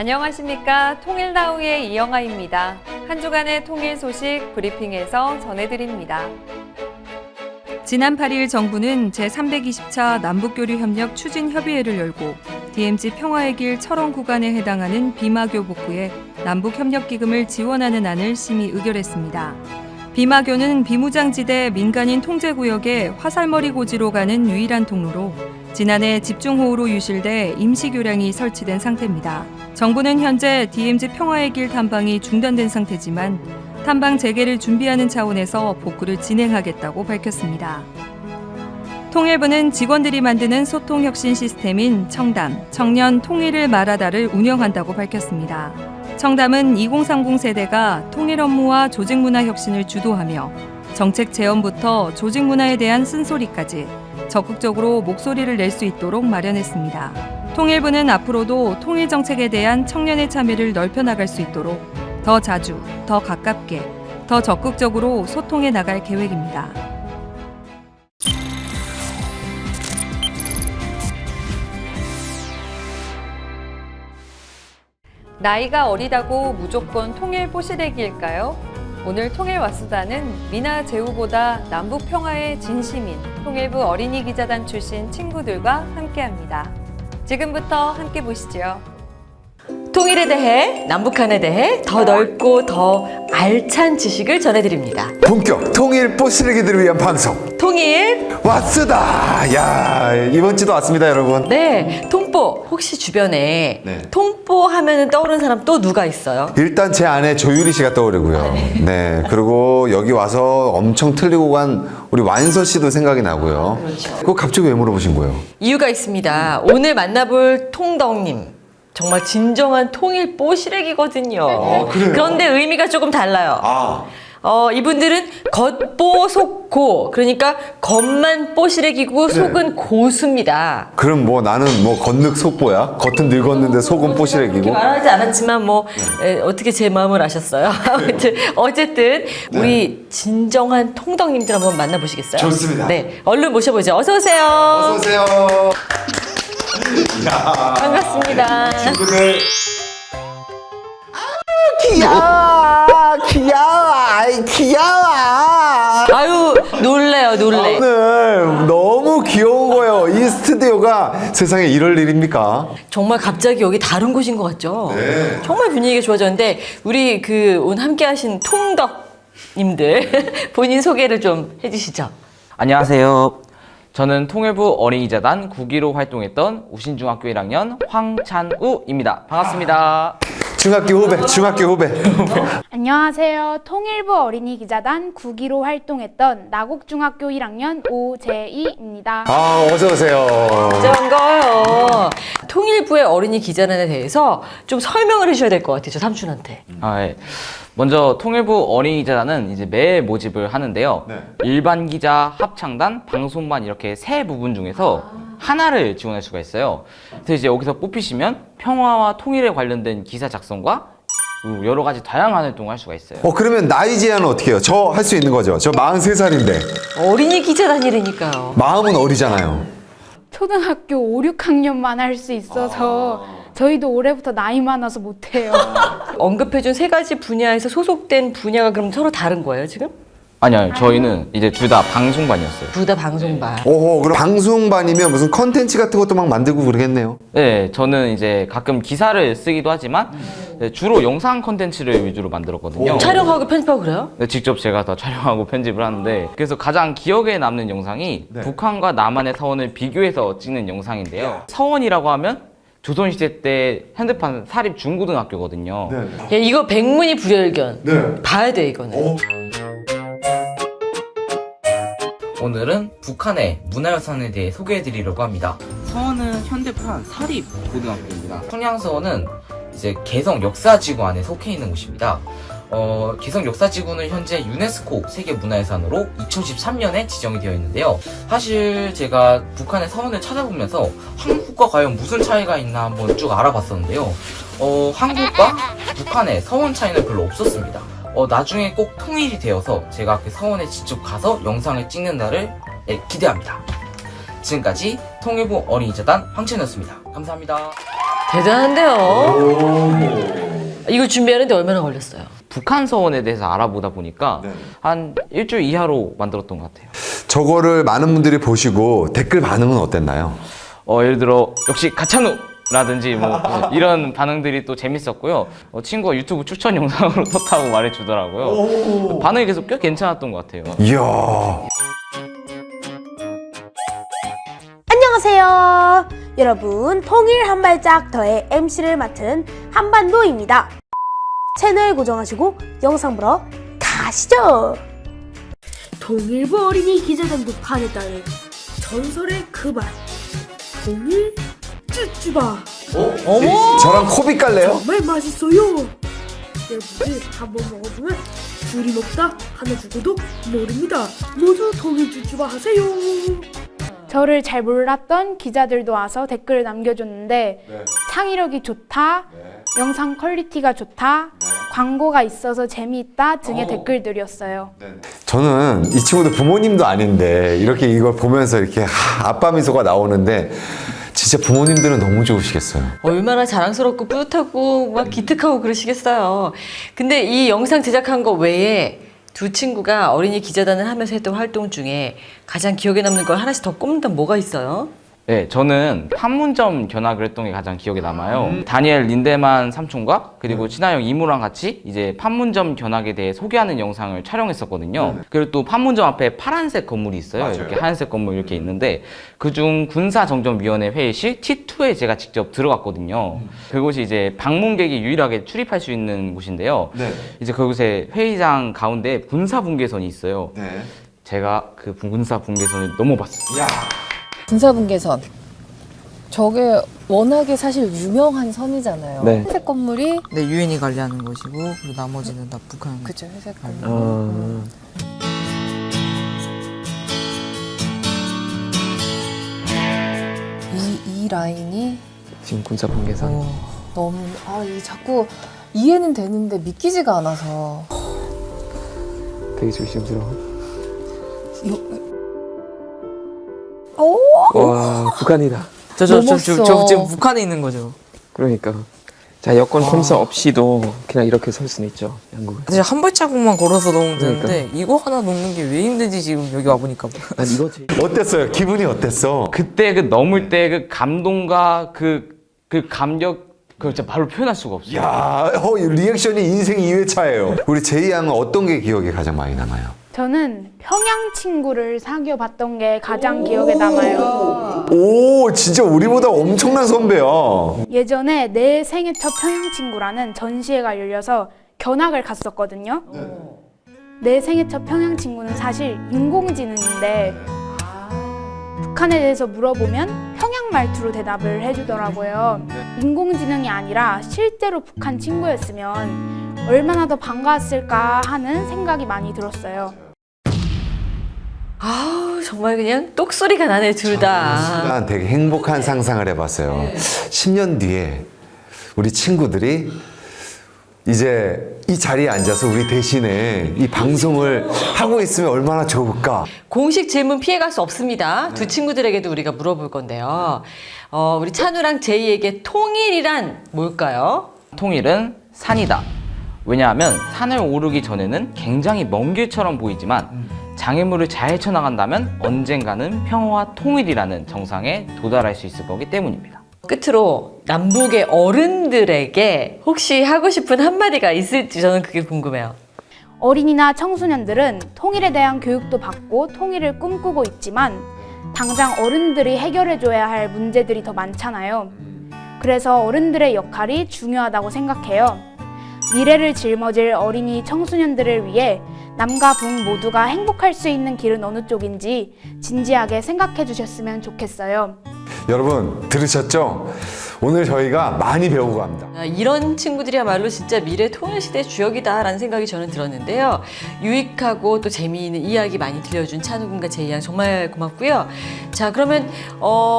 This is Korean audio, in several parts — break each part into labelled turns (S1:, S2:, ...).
S1: 안녕하십니까. 통일나우의 이영아입니다. 한 주간의 통일 소식 브리핑에서 전해드립니다. 지난 8일 정부는 제320차 남북교류협력 추진협의회를 열고 DMZ 평화의 길 철원 구간에 해당하는 비마교 복구에 남북협력기금을 지원하는 안을 심의 의결했습니다. 비마교는 비무장지대 민간인 통제구역의 화살머리 고지로 가는 유일한 통로로 지난해 집중호우로 유실돼 임시교량이 설치된 상태입니다. 정부는 현재 DMZ 평화의 길 탐방이 중단된 상태지만 탐방 재개를 준비하는 차원에서 복구를 진행하겠다고 밝혔습니다. 통일부는 직원들이 만드는 소통혁신 시스템인 청담, 청년 통일을 말하다를 운영한다고 밝혔습니다. 청담은 2030 세대가 통일 업무와 조직문화 혁신을 주도하며 정책 제언부터 조직문화에 대한 쓴소리까지 적극적으로 목소리를 낼 수 있도록 마련했습니다. 통일부는 앞으로도 통일 정책에 대한 청년의 참여를 넓혀나갈 수 있도록 더 자주, 더 가깝게, 더 적극적으로 소통해 나갈 계획입니다. 나이가 어리다고 무조건 통일 뽀시래기일까요? 오늘 통일 와수다는 미나 제후보다 남북 평화의 진심인 통일부 어린이 기자단 출신 친구들과 함께합니다. 지금부터 함께 보시죠.
S2: 통일에 대해, 남북한에 대해 더 넓고 더 알찬 지식을 전해드립니다.
S3: 본격 통일 뽀시래기들을 위한 방송
S2: 통일
S3: 왔수다. 야, 이번 주도 왔습니다, 여러분.
S2: 네, 통뽀. 혹시 주변에
S3: 네.
S2: 통뽀 하면 떠오르는 사람 또 누가 있어요?
S3: 일단 제 아내 조유리 씨가 떠오르고요. 네, 그리고 여기 와서 엄청 틀리고 간 우리 완서 씨도 생각이 나고요.
S2: 그렇죠.
S3: 그거 갑자기 왜 물어보신 거예요?
S2: 이유가 있습니다. 오늘 만나볼 통덕님. 정말 진정한 통일 뽀시래기거든요.
S3: 그래요?
S2: 그런데 의미가 조금 달라요.
S3: 아,
S2: 이분들은 겉보 속고, 그러니까 겉만 뽀시래기고 속은 고수입니다.
S3: 그럼 뭐 나는 뭐 겉늙 속보야? 겉은 늙었는데 속은
S2: 그렇게
S3: 뽀시래기고?
S2: 말하지 않았지만 뭐 어떻게 제 마음을 아셨어요? 아무튼 어쨌든 우리 진정한 통덕님들 한번 만나보시겠어요?
S3: 좋습니다.
S2: 네, 얼른 모셔보죠. 어서 오세요.
S3: 어서 오세요. 야,
S2: 반갑습니다.
S3: 친구들. 귀여워.
S2: 아유, 놀래요, 놀래.
S3: 오늘 너무 귀여운 거예요. 이 스튜디오가 세상에 이럴 일입니까?
S2: 정말 갑자기 여기 다른 곳인 것 같죠?
S3: 네.
S2: 정말 분위기가 좋아졌는데 우리 오늘 함께하신 통덕님들 본인 소개를 좀 해주시죠.
S4: 안녕하세요. 저는 통일부 어린이재단 9기로 활동했던 우신중학교 1학년 황찬우입니다. 반갑습니다.
S3: 중학교 후배.
S5: 안녕하세요. 통일부 어린이 기자단 9기로 활동했던 나곡중학교 1학년 오재희입니다.
S3: 아, 어서 오세요.
S2: 진짜 반가워요. 통일부의 어린이 기자단에 대해서 좀 설명을 해주셔야 될 것 같아요. 저 삼촌한테.
S4: 예. 먼저 통일부 어린이재단은 이제 매일 모집을 하는데요.
S3: 네.
S4: 일반 기자, 합창단, 방송반 이렇게 세 부분 중에서 하나를 지원할 수가 있어요. 그래서 이제 여기서 뽑히시면 평화와 통일에 관련된 기사 작성과 여러 가지 다양한 활동을 할 수가 있어요.
S3: 그러면 나이 제한은 어떻게 해요? 저 할 수 있는 거죠? 저 43살인데.
S2: 어린이 기자단이라니까요.
S3: 마음은 어리잖아요.
S5: 초등학교 5, 6학년만 할 수 있어서 저희도 올해부터 나이 많아서 못해요.
S2: 언급해준 세 가지 분야에서 소속된 분야가 그럼 서로 다른 거예요, 지금?
S4: 아니요, 저희는 이제 둘 다 방송반이었어요.
S2: 둘 다 방송반.
S3: 오호, 그럼 방송반이면 무슨 컨텐츠 같은 것도 막 만들고 그러겠네요.
S4: 네, 저는 이제 가끔 기사를 쓰기도 하지만 주로 영상 컨텐츠를 위주로 만들었거든요.
S2: 촬영하고 편집하고 그래요?
S4: 네, 직접 제가 다 촬영하고 편집을 하는데 그래서 가장 기억에 남는 영상이
S3: 네.
S4: 북한과 남한의 서원을 비교해서 찍는 영상인데요. 서원이라고 하면 조선시대 때 현대판 사립 중고등학교거든요.
S2: 야, 이거 백문이 불여일견.
S3: 네.
S2: 봐야 돼, 이거는.
S4: 오늘은 북한의 문화유산에 대해 소개해드리려고 합니다. 서원은 현대판 사립 고등학교입니다. 청량서원은 이제 개성 역사지구 안에 속해 있는 곳입니다. 개성 역사지구는 현재 유네스코 세계문화유산으로 2013년에 지정이 되어 있는데요. 사실 제가 북한의 서원을 찾아보면서 한국과 과연 무슨 차이가 있나 한번 쭉 알아봤었는데요. 한국과 북한의 서원 차이는 별로 없었습니다. 나중에 꼭 통일이 되어서 제가 그 서원에 직접 가서 영상을 찍는 날을 기대합니다. 지금까지 통일부 어린이재단 황찬우였습니다. 감사합니다.
S2: 대단한데요? 이거 준비하는데 얼마나 걸렸어요?
S4: 북한 서원에 대해서 알아보다 보니까
S3: 네.
S4: 한 일주일 이하로 만들었던 것 같아요.
S3: 저거를 많은 분들이 보시고 댓글 반응은 어땠나요?
S4: 예를 들어 역시 가찬우라든지 뭐 이런 반응들이 또 재밌었고요. 친구가 유튜브 추천 영상으로 떴다고 말해주더라고요. 반응이 계속 꽤 괜찮았던 것 같아요.
S3: 이야.
S6: 안녕하세요. 여러분, 통일 한 발짝 더의 MC를 맡은 한반도입니다. 채널 고정하시고 영상 보러 가시죠. 통일부 어린이 기자단 북한에 따른 전설의 그 말. 통일 쭈쭈바.
S3: 저랑 코비 깔래요?
S6: 정말 맛있어요. 여러분들 한번 먹어보면 둘이 먹다 하나 죽어도 모릅니다. 모두 통일 쭈쭈바 하세요.
S5: 저를 잘 몰랐던 기자들도 와서 댓글을 남겨줬는데 창의력이 좋다, 영상 퀄리티가 좋다, 광고가 있어서 재미있다 등의 댓글들이었어요.
S3: 저는 이 친구들 부모님도 아닌데 이렇게 이걸 보면서 이렇게 아빠 미소가 나오는데 진짜 부모님들은 너무 좋으시겠어요.
S2: 얼마나 자랑스럽고 뿌듯하고 막 기특하고 그러시겠어요. 근데 이 영상 제작한 거 외에 두 친구가 어린이 기자단을 하면서 했던 활동 중에 가장 기억에 남는 걸 하나씩 더 꼽는다면 뭐가 있어요?
S4: 네, 저는 판문점 견학을 했던 게 가장 기억에 남아요. 다니엘 린데만 삼촌과 그리고 친하영 이모랑 같이 이제 판문점 견학에 대해 소개하는 영상을 촬영했었거든요. 그리고 또 판문점 앞에 파란색 건물이 있어요. 이렇게 하얀색 건물 이렇게 있는데 그중 군사정전위원회 회의실 T2에 제가 직접 들어갔거든요. 그곳이 이제 방문객이 유일하게 출입할 수 있는 곳인데요. 이제 그곳에 회의장 가운데 군사분계선이 있어요. 제가 그 군사분계선을 넘어봤어요.
S7: 군사분계선. 저게 워낙에 사실 유명한 선이잖아요.
S8: 네.
S7: 회색 건물이
S9: 네, 유엔이 관리하는 것이고 그리고 나머지는 다 북한.
S7: 그죠, 회색 건물. 이 라인이
S8: 지금 군사분계선.
S7: 너무 이 자꾸 이해는 되는데 믿기지가 않아서.
S8: 되게 조심스러워.
S7: 오!
S8: 와, 북한이다.
S9: 저 지금 북한에 있는 거죠.
S8: 그러니까. 자, 여권 검사 없이도 그냥 이렇게 설 수는 있죠, 양국은.
S9: 사실 한 발자국만 걸어서 넣으면
S8: 그러니까.
S9: 되는데 이거 하나 넣는 게 왜 힘든지 지금 여기 와보니까.
S8: 난 이거 제일
S3: 어땠어요? 기분이 어땠어?
S4: 그때 그 넘을 때 그 감동과 그 감격 그걸 진짜 말로 표현할 수가 없어요.
S3: 야, 리액션이 인생 2회차예요. 우리 제이 양은 어떤 게 기억에 가장 많이 남아요?
S5: 저는 평양 친구를 사귀어 봤던 게 가장 기억에 남아요.
S3: 오, 진짜 우리보다 엄청난 선배야.
S5: 예전에 내 생애 첫 평양 친구라는 전시회가 열려서 견학을 갔었거든요. 내 생애 첫 평양 친구는 사실 인공지능인데 북한에 대해서 물어보면 평양 말투로 대답을 해주더라고요. 인공지능이 아니라 실제로 북한 친구였으면 얼마나 더 반가웠을까 하는 생각이 많이 들었어요.
S2: 아우 정말 그냥 똑소리가 나네 둘 다.
S3: 난 되게 행복한 상상을 해봤어요. 10년 뒤에 우리 친구들이 이제 이 자리에 앉아서 우리 대신에 이 방송을 하고 있으면 얼마나 좋을까?
S2: 공식 질문 피해갈 수 없습니다. 두 친구들에게도 우리가 물어볼 건데요. 우리 찬우랑 제이에게 통일이란 뭘까요?
S4: 통일은 산이다. 왜냐하면 산을 오르기 전에는 굉장히 먼 길처럼 보이지만 장애물을 잘 헤쳐나간다면 언젠가는 평화와 통일이라는 정상에 도달할 수 있을 거기 때문입니다.
S2: 끝으로 남북의 어른들에게 혹시 하고 싶은 한마디가 있을지 저는 그게 궁금해요.
S5: 어린이나 청소년들은 통일에 대한 교육도 받고 통일을 꿈꾸고 있지만 당장 어른들이 해결해줘야 할 문제들이 더 많잖아요. 그래서 어른들의 역할이 중요하다고 생각해요. 미래를 짊어질 어린이 청소년들을 위해 남과 북 모두가 행복할 수 있는 길은 어느 쪽인지 진지하게 생각해 주셨으면 좋겠어요.
S3: 여러분 들으셨죠? 오늘 저희가 많이 배우고 갑니다.
S2: 이런 친구들이야말로 진짜 미래 통일시대의 주역이다라는 생각이 저는 들었는데요. 유익하고 또 재미있는 이야기 많이 들려준 찬우 군과 제이 양 정말 고맙고요. 자 그러면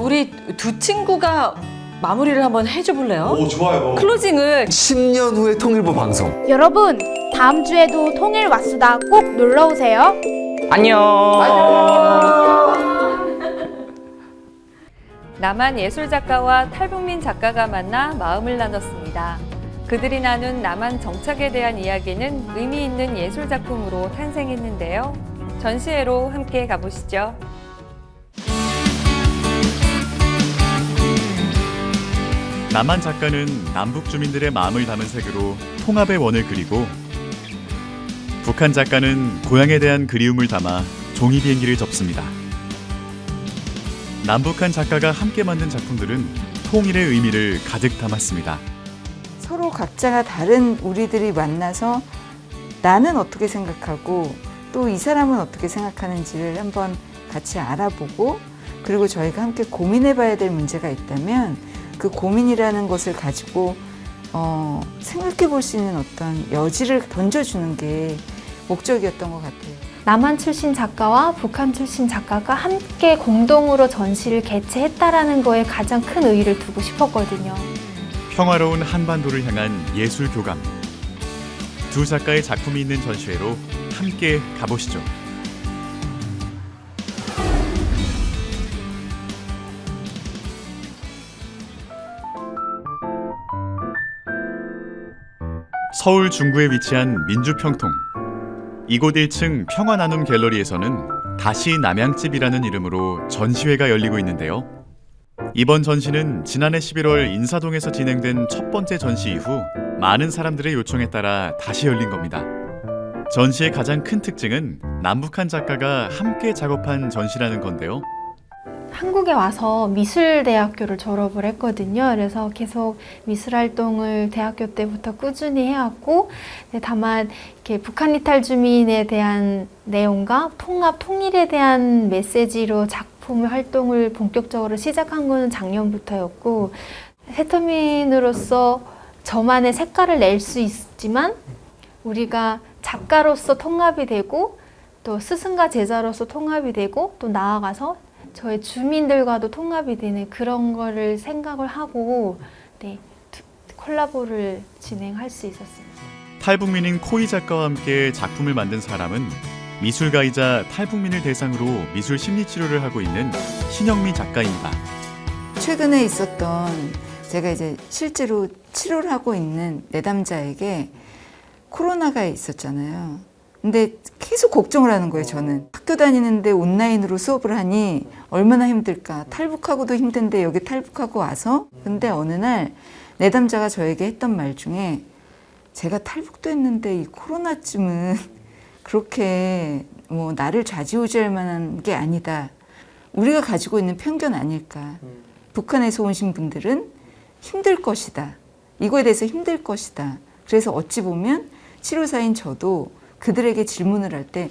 S2: 우리 두 친구가 마무리를 한번 해줘 볼래요?
S3: 오, 좋아요.
S2: 클로징을
S3: 10년 후의 통일부 방송.
S5: 여러분, 다음 주에도 통일 왓수다 꼭 놀러 오세요.
S4: 안녕.
S1: 남한 예술작가와 탈북민 작가가 만나 마음을 나눴습니다. 그들이 나눈 남한 정착에 대한 이야기는 의미 있는 예술 작품으로 탄생했는데요. 전시회로 함께 가보시죠.
S10: 남한 작가는 남북 주민들의 마음을 담은 색으로 통합의 원을 그리고, 북한 작가는 고향에 대한 그리움을 담아 종이 비행기를 접습니다. 남북한 작가가 함께 만든 작품들은 통일의 의미를 가득 담았습니다.
S11: 서로 각자가 다른 우리들이 만나서 나는 어떻게 생각하고 또 이 사람은 어떻게 생각하는지를 한번 같이 알아보고, 그리고 저희가 함께 고민해 봐야 될 문제가 있다면 그 고민이라는 것을 가지고 생각해 볼 수 있는 어떤 여지를 던져주는 게 목적이었던 것 같아요.
S12: 남한 출신 작가와 북한 출신 작가가 함께 공동으로 전시를 개최했다라는 거에 가장 큰 의의를 두고 싶었거든요.
S10: 평화로운 한반도를 향한 예술 교감. 두 작가의 작품이 있는 전시회로 함께 가보시죠. 서울 중구에 위치한 민주평통. 이곳 1층 평화나눔 갤러리에서는 다시 남양집이라는 이름으로 전시회가 열리고 있는데요. 이번 전시는 지난해 11월 인사동에서 진행된 첫 번째 전시 이후 많은 사람들의 요청에 따라 다시 열린 겁니다. 전시의 가장 큰 특징은 남북한 작가가 함께 작업한 전시라는 건데요.
S12: 한국에 와서 미술대학교를 졸업을 했거든요. 그래서 계속 미술활동을 대학교 때부터 꾸준히 해왔고, 다만 이렇게 북한 이탈 주민에 대한 내용과 통합, 통일에 대한 메시지로 작품 활동을 본격적으로 시작한 거는 작년부터였고, 세터민으로서 저만의 색깔을 낼 수 있지만 우리가 작가로서 통합이 되고 또 스승과 제자로서 통합이 되고 또 나아가서 저희 주민들과도 통합이 되는 그런 거를 생각을 하고 콜라보를 진행할 수 있었습니다.
S10: 탈북민인 코이 작가와 함께 작품을 만든 사람은 미술가이자 탈북민을 대상으로 미술 심리치료를 하고 있는 신영미 작가입니다.
S11: 최근에 있었던, 제가 이제 실제로 치료를 하고 있는 내담자에게 코로나가 있었잖아요. 근데 계속 걱정을 하는 거예요, 저는. 학교 다니는데 온라인으로 수업을 하니 얼마나 힘들까. 탈북하고도 힘든데 여기 탈북하고 와서. 근데 어느 날 내담자가 저에게 했던 말 중에, 제가 탈북도 했는데 이 코로나쯤은 그렇게 뭐 나를 좌지우지할 만한 게 아니다. 우리가 가지고 있는 편견 아닐까. 북한에서 오신 분들은 힘들 것이다. 이거에 대해서 힘들 것이다. 그래서 어찌 보면 치료사인 저도 그들에게 질문을 할 때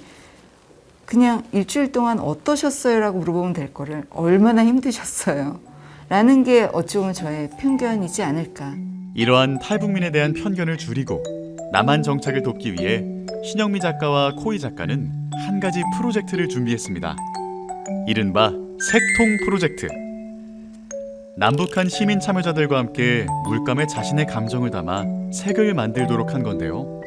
S11: 그냥 일주일 동안 어떠셨어요? 라고 물어보면 될 거를 얼마나 힘드셨어요? 라는 게 어찌 보면 저의 편견이지 않을까.
S10: 이러한 탈북민에 대한 편견을 줄이고 남한 정착을 돕기 위해 신영미 작가와 코이 작가는 한 가지 프로젝트를 준비했습니다. 이른바 색통 프로젝트. 남북한 시민 참여자들과 함께 물감에 자신의 감정을 담아 색을 만들도록 한 건데요.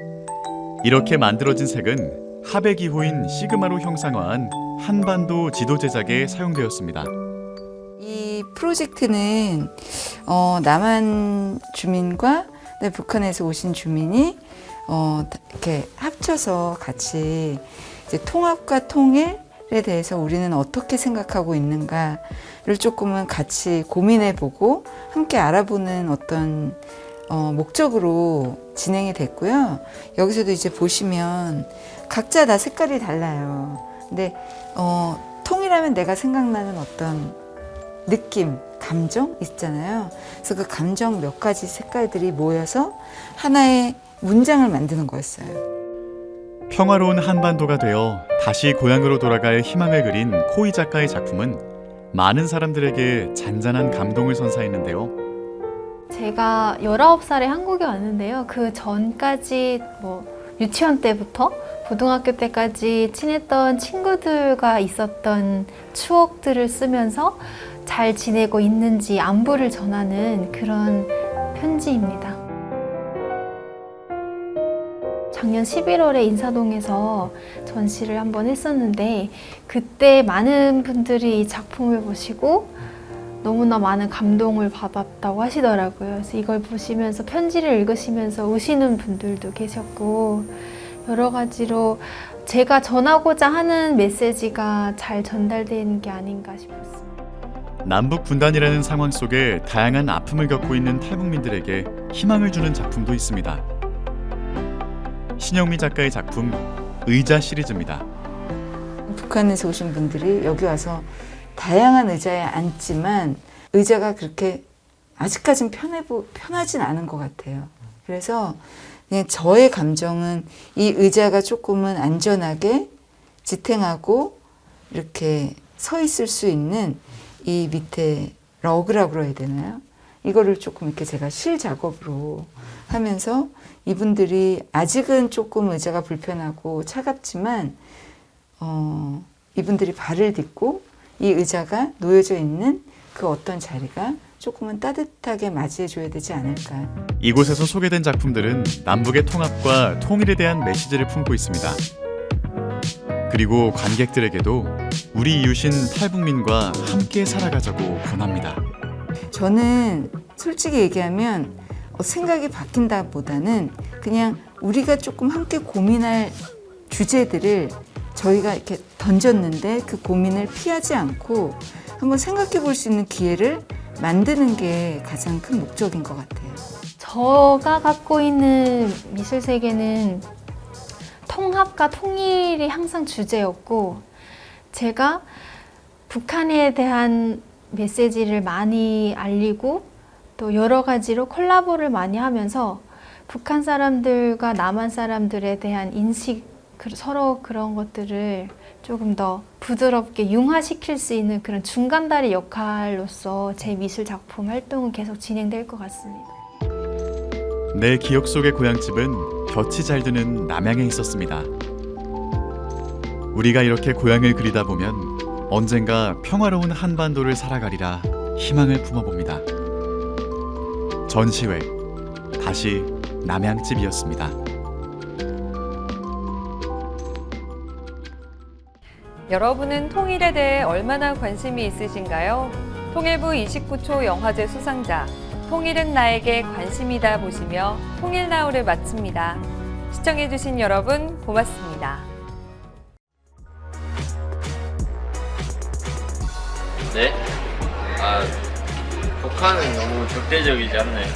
S10: 이렇게 만들어진 색은 하백이호인 시그마로 형상화한 한반도 지도 제작에 사용되었습니다.
S11: 이 프로젝트는 남한 주민과 북한에서 오신 주민이 이렇게 합쳐서 같이 이제 통합과 통일에 대해서 우리는 어떻게 생각하고 있는가를 조금은 같이 고민해보고 함께 알아보는 어떤 목적으로 진행이 됐고요. 여기서도 이제 보시면 각자 다 색깔이 달라요. 근데 통일하면 내가 생각나는 어떤 느낌, 감정 있잖아요. 그래서 그 감정 몇 가지 색깔들이 모여서 하나의 문장을 만드는 거였어요.
S10: 평화로운 한반도가 되어 다시 고향으로 돌아갈 희망을 그린 코이 작가의 작품은 많은 사람들에게 잔잔한 감동을 선사했는데요.
S12: 제가 19살에 한국에 왔는데요. 그 전까지 유치원 때부터 고등학교 때까지 친했던 친구들과 있었던 추억들을 쓰면서 잘 지내고 있는지 안부를 전하는 그런 편지입니다. 작년 11월에 인사동에서 전시를 한번 했었는데 그때 많은 분들이 이 작품을 보시고 너무나 많은 감동을 받았다고 하시더라고요. 그래서 이걸 보시면서 편지를 읽으시면서 우시는 분들도 계셨고 여러 가지로 제가 전하고자 하는 메시지가 잘 전달되는 게 아닌가 싶었습니다.
S10: 남북 분단이라는 상황 속에 다양한 아픔을 겪고 있는 탈북민들에게 희망을 주는 작품도 있습니다. 신영미 작가의 작품 의자 시리즈입니다.
S11: 북한에서 오신 분들이 여기 와서 다양한 의자에 앉지만 의자가 그렇게 아직까진 편하진 않은 것 같아요. 그래서 그냥 저의 감정은 이 의자가 조금은 안전하게 지탱하고 이렇게 서 있을 수 있는 이 밑에 러그라고 해야 되나요? 이거를 조금 이렇게 제가 실 작업으로 하면서 이분들이 아직은 조금 의자가 불편하고 차갑지만 이분들이 발을 딛고 이 의자가 놓여져 있는 그 어떤 자리가 조금은 따뜻하게 맞이해줘야 되지 않을까.
S10: 이곳에서 소개된 작품들은 남북의 통합과 통일에 대한 메시지를 품고 있습니다. 그리고 관객들에게도 우리 이웃인 탈북민과 함께 살아가자고 권합니다.
S11: 저는 솔직히 얘기하면 생각이 바뀐다보다는 그냥 우리가 조금 함께 고민할 주제들을 저희가 이렇게 던졌는데 그 고민을 피하지 않고 한번 생각해 볼 수 있는 기회를 만드는 게 가장 큰 목적인 것 같아요.
S12: 제가 갖고 있는 미술 세계는 통합과 통일이 항상 주제였고 제가 북한에 대한 메시지를 많이 알리고 또 여러 가지로 콜라보를 많이 하면서 북한 사람들과 남한 사람들에 대한 인식 서로 그런 것들을 조금 더 부드럽게 융화시킬 수 있는 그런 중간다리 역할로서 제 미술 작품 활동은 계속 진행될 것 같습니다.
S10: 내 기억 속의 고향집은 볕이 잘 드는 남양에 있었습니다. 우리가 이렇게 고향을 그리다 보면 언젠가 평화로운 한반도를 살아가리라 희망을 품어봅니다. 전시회 다시 남양집이었습니다.
S1: 여러분은 통일에 대해 얼마나 관심이 있으신가요? 통일부 29초 영화제 수상자 통일은 나에게 관심이다 보시며 통일나우를 마칩니다. 시청해주신 여러분 고맙습니다.
S13: 네? 북한은 너무 적대적이지 않나요?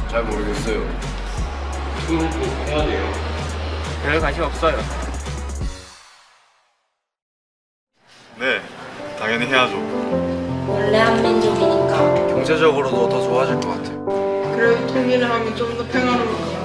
S13: 잘 모르겠어요. 그거 해야 돼요. 별 관심 없어요.
S10: 네, 당연히 해야죠.
S6: 원래 한민족이니까.
S13: 경제적으로도 더 좋아질 것 같아요.
S6: 그래도 통일을 하면 좀 더 평화로울 것 같아요.